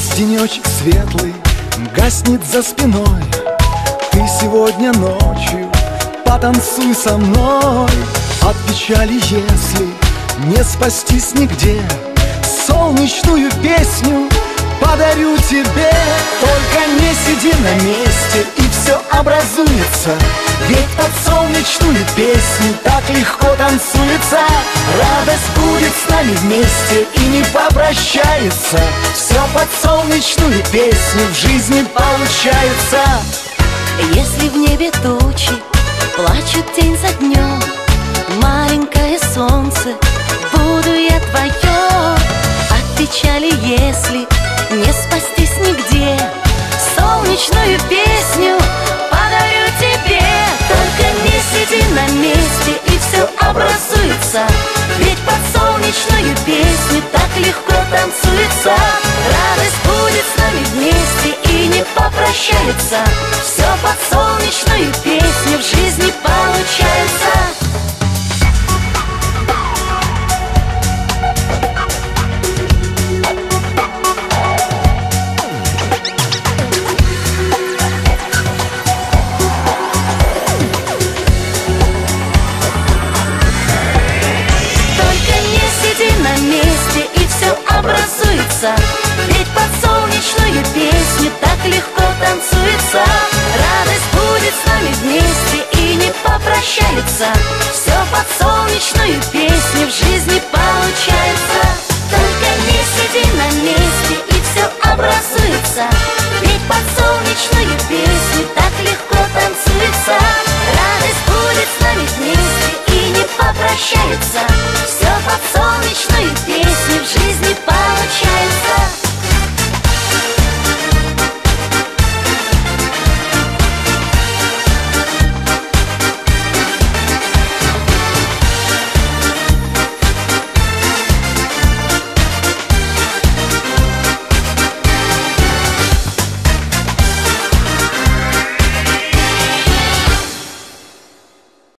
денечек светлый гаснет за спиной. Ты сегодня ночью потанцуй со мной. От печали, если не спастись нигде, солнечную песню подарю тебе. Только не сиди на месте, и все образуется, ведь под солнечную песню так легко танцуется. Радость будет с нами вместе и не попрощается. Все под солнечную песню в жизни получается. Если в небе тучи плачут день за днем, маленькое солнце, буду я твое. От печали, если не спастись нигде, солнечную песню подарю тебе. Только не сиди на месте, и все образуется, ведь под солнечную песню так легко танцуется. Радость будет с нами вместе и не попрощается. Все под солнечную песню в жизни получается. Ведь под солнечную песню так легко танцуется. Радость будет с нами вместе и не попрощается. Все под солнечную песню в жизни получается. Только не сиди на месте, и все образуется, ведь под солнечную песню так легко танцуется. Радость будет с нами вместе и не попрощается.